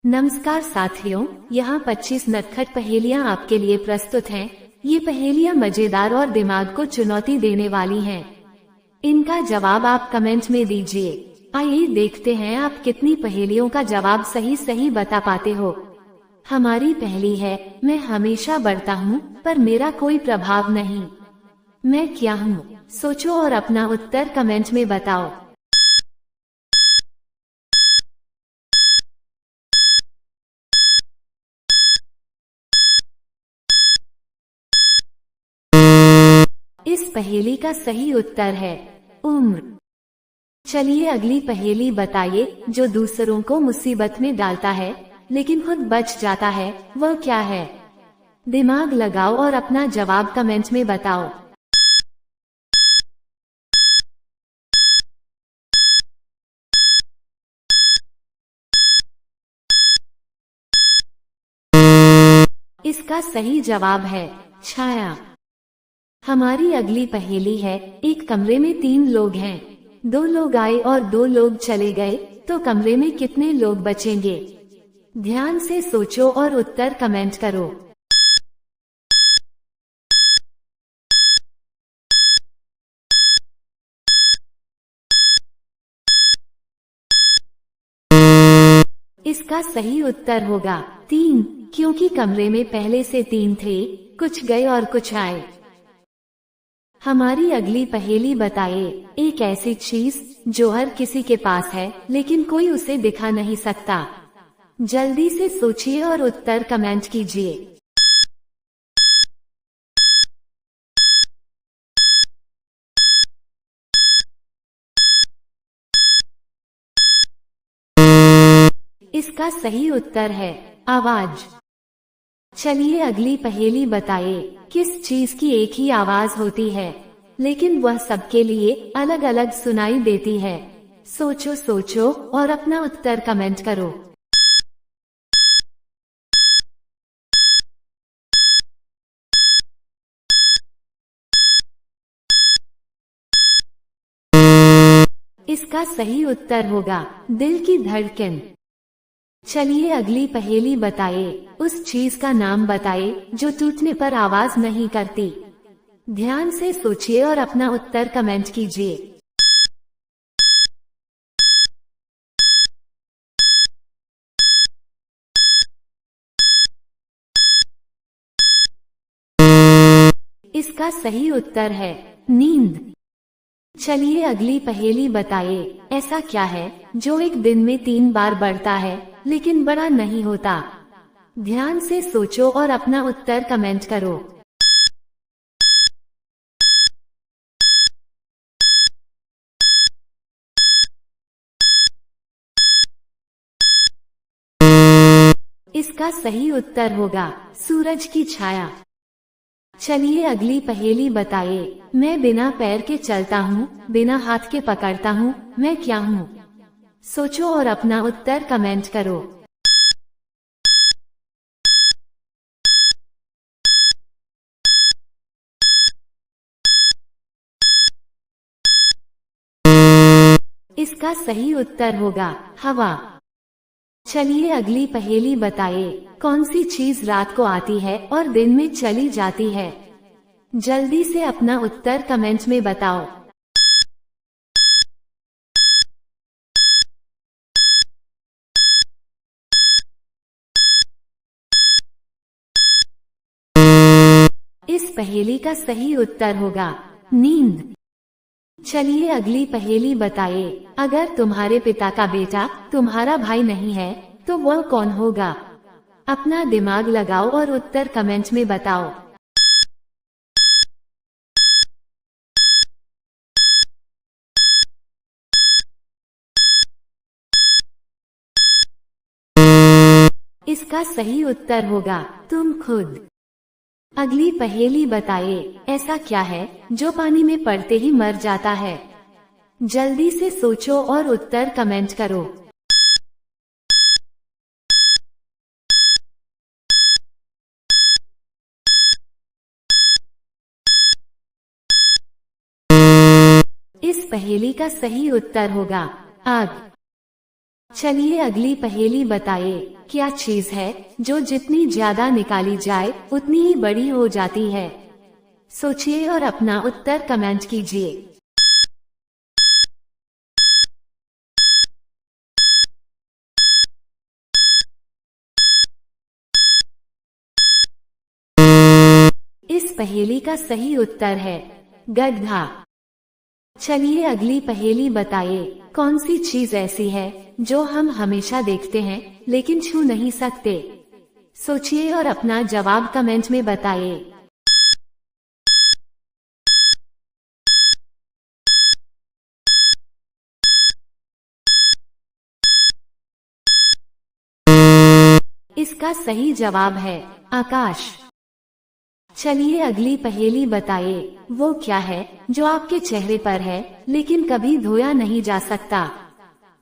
नमस्कार साथियों, यहाँ 25 नटखट पहेलियाँ आपके लिए प्रस्तुत हैं। ये पहेलियाँ मजेदार और दिमाग को चुनौती देने वाली हैं। इनका जवाब आप कमेंट में दीजिए। आइए देखते हैं आप कितनी पहेलियों का जवाब सही बता पाते हो। हमारी पहेली है, मैं हमेशा बढ़ता हूँ पर मेरा कोई प्रभाव नहीं। मैं क्या हूँ? सोचो और अपना उत्तर कमेंट में बताओ। इस पहेली का सही उत्तर है उम्र। चलिए अगली पहेली बताइए। जो दूसरों को मुसीबत में डालता है लेकिन खुद बच जाता है, वह क्या है? दिमाग लगाओ और अपना जवाब कमेंट में बताओ। इसका सही जवाब है छाया। हमारी अगली पहेली है, एक कमरे में 3 लोग हैं। 2 लोग आए और 2 लोग चले गए, तो कमरे में कितने लोग बचेंगे? ध्यान से सोचो और उत्तर कमेंट करो। इसका सही उत्तर होगा 3, क्योंकि कमरे में पहले से 3 थे, कुछ गए और कुछ आए। हमारी अगली पहेली बताइए। एक ऐसी चीज जो हर किसी के पास है लेकिन कोई उसे दिखा नहीं सकता। जल्दी से सोचिए और उत्तर कमेंट कीजिए। इसका सही उत्तर है आवाज। चलिए अगली पहेली बताइए। किस चीज की एक ही आवाज होती है लेकिन वह सबके लिए अलग अलग सुनाई देती है? सोचो सोचो और अपना उत्तर कमेंट करो। इसका सही उत्तर होगा दिल की धड़कन। चलिए अगली पहेली बताइए। उस चीज का नाम बताइए जो टूटने पर आवाज नहीं करती। ध्यान से सोचिए और अपना उत्तर कमेंट कीजिए। इसका सही उत्तर है नींद। चलिए अगली पहेली बताइए। ऐसा क्या है जो एक दिन में 3 बार बढ़ता है लेकिन बड़ा नहीं होता? ध्यान से सोचो और अपना उत्तर कमेंट करो। इसका सही उत्तर होगा सूरज की छाया। चलिए अगली पहेली बताइए। मैं बिना पैर के चलता हूँ, बिना हाथ के पकड़ता हूँ, मैं क्या हूँ? सोचो और अपना उत्तर कमेंट करो। इसका सही उत्तर होगा हवा। चलिए अगली पहेली बताइए। कौन सी चीज रात को आती है और दिन में चली जाती है? जल्दी से अपना उत्तर कमेंट में बताओ। इस पहेली का सही उत्तर होगा नींद। चलिए अगली पहेली बताइए। अगर तुम्हारे पिता का बेटा तुम्हारा भाई नहीं है तो वह कौन होगा? अपना दिमाग लगाओ और उत्तर कमेंट में बताओ। इसका सही उत्तर होगा तुम खुद। अगली पहेली बताइए। ऐसा क्या है जो पानी में पड़ते ही मर जाता है? जल्दी से सोचो और उत्तर कमेंट करो। इस पहेली का सही उत्तर होगा आग। चलिए अगली पहेली बताइए, क्या चीज है जो जितनी ज्यादा निकाली जाए उतनी ही बड़ी हो जाती है? सोचिए और अपना उत्तर कमेंट कीजिए। इस पहेली का सही उत्तर है गड्ढा। चलिए अगली पहेली बताइए, कौन सी चीज ऐसी है जो हम हमेशा देखते हैं लेकिन छू नहीं सकते? सोचिए और अपना जवाब कमेंट में बताइए। इसका सही जवाब है आकाश। चलिए अगली पहेली बताइए, वो क्या है जो आपके चेहरे पर है लेकिन कभी धोया नहीं जा सकता?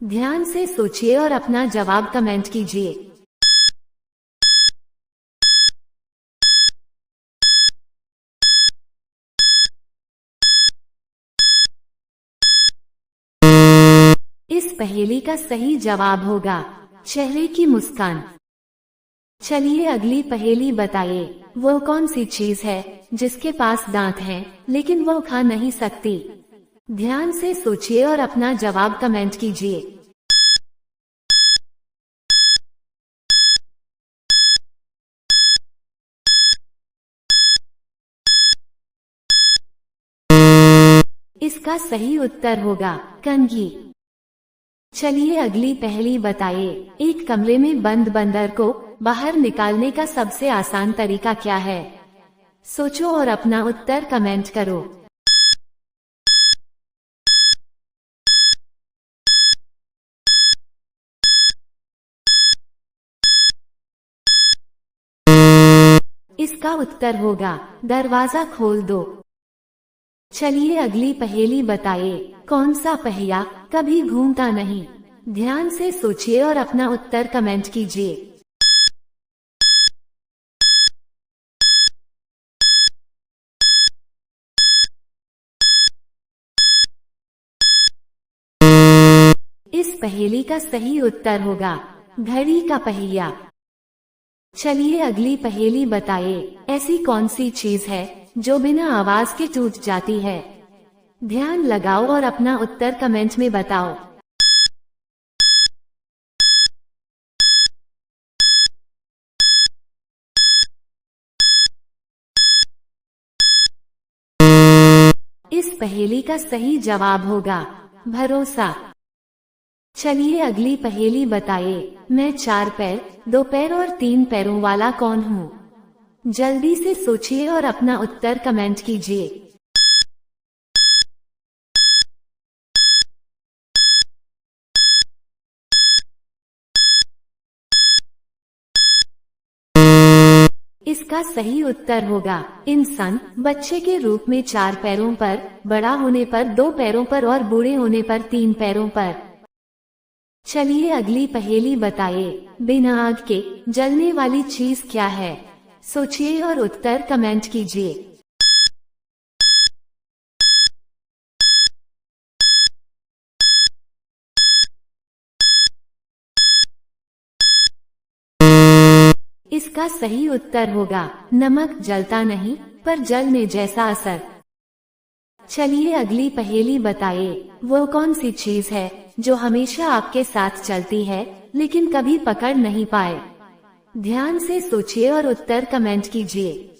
ध्यान से सोचिए और अपना जवाब कमेंट कीजिए। इस पहेली का सही जवाब होगा चेहरे की मुस्कान। चलिए अगली पहेली बताइए, वो कौन सी चीज है जिसके पास दांत हैं लेकिन वो खा नहीं सकती? ध्यान से सोचिए और अपना जवाब कमेंट कीजिए। इसका सही उत्तर होगा कंघी। चलिए अगली पहेली बताइए, एक कमरे में बंद बंदर को बाहर निकालने का सबसे आसान तरीका क्या है? सोचो और अपना उत्तर कमेंट करो। इसका उत्तर होगा दरवाजा खोल दो। चलिए अगली पहेली बताइए, कौन सा पहिया कभी घूमता नहीं? ध्यान से सोचिए और अपना उत्तर कमेंट कीजिए। इस पहेली का सही उत्तर होगा घड़ी का पहिया। चलिए अगली पहेली बताइए, ऐसी कौन सी चीज है जो बिना आवाज के टूट जाती है? ध्यान लगाओ और अपना उत्तर कमेंट में बताओ। इस पहेली का सही जवाब होगा भरोसा। चलिए अगली पहेली बताइए, मैं 4 पैर, 2 पैर और 3 पैरों वाला कौन हूँ? जल्दी से सोचिए और अपना उत्तर कमेंट कीजिए। इसका सही उत्तर होगा इंसान। बच्चे के रूप में 4 पैरों पर, बड़ा होने पर 2 पैरों पर और बूढ़े होने पर 3 पैरों पर। चलिए अगली पहेली बताइए, बिना आग के जलने वाली चीज क्या है? सोचिए और उत्तर कमेंट कीजिए। इसका सही उत्तर होगा नमक जलता नहीं पर जलने जैसा असर। चलिए अगली पहेली बताइए, वो कौन सी चीज है जो हमेशा आपके साथ चलती है लेकिन कभी पकड़ नहीं पाए? ध्यान से सोचिए और उत्तर कमेंट कीजिए।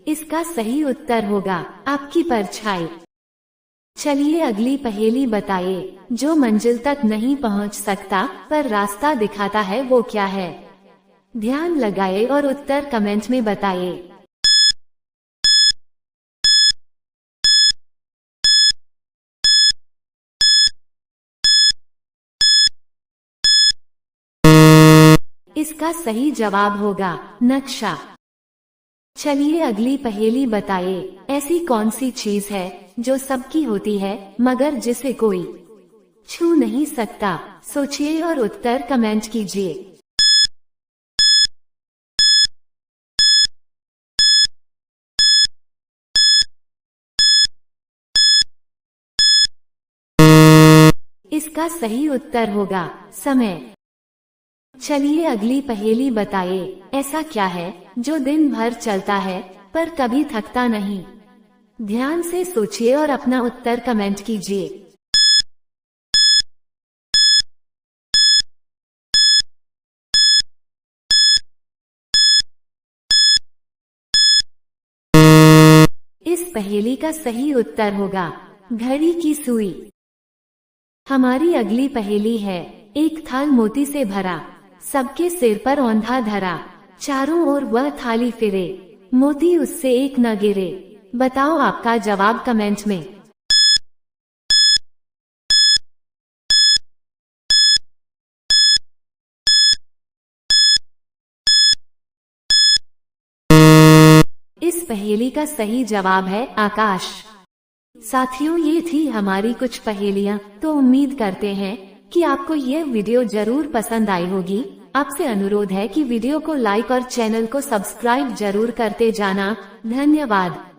इसका सही उत्तर होगा आपकी परछाई। चलिए अगली पहेली बताइए, जो मंजिल तक नहीं पहुंच सकता पर रास्ता दिखाता है वो क्या है? ध्यान लगाए और उत्तर कमेंट में बताइए। इसका सही जवाब होगा नक्शा। चलिए अगली पहेली बताइए, ऐसी कौन सी चीज है जो सबकी होती है मगर जिसे कोई छू नहीं सकता? सोचिए और उत्तर कमेंट कीजिए। इसका सही उत्तर होगा समय। चलिए अगली पहेली बताइए, ऐसा क्या है जो दिन भर चलता है पर कभी थकता नहीं? ध्यान से सोचिए और अपना उत्तर कमेंट कीजिए। इस पहेली का सही उत्तर होगा घड़ी की सुई। हमारी अगली पहेली है, एक थाल मोती से भरा, सबके सिर पर औंधा धरा, चारों ओर वह थाली फिरे, मोती उससे एक न गिरे। बताओ आपका जवाब कमेंट में। इस पहेली का सही जवाब है आकाश। साथियों, ये थी हमारी कुछ पहेलियां। तो उम्मीद करते हैं कि आपको यह वीडियो जरूर पसंद आई होगी। आपसे अनुरोध है कि वीडियो को लाइक और चैनल को सब्सक्राइब जरूर करते जाना। धन्यवाद।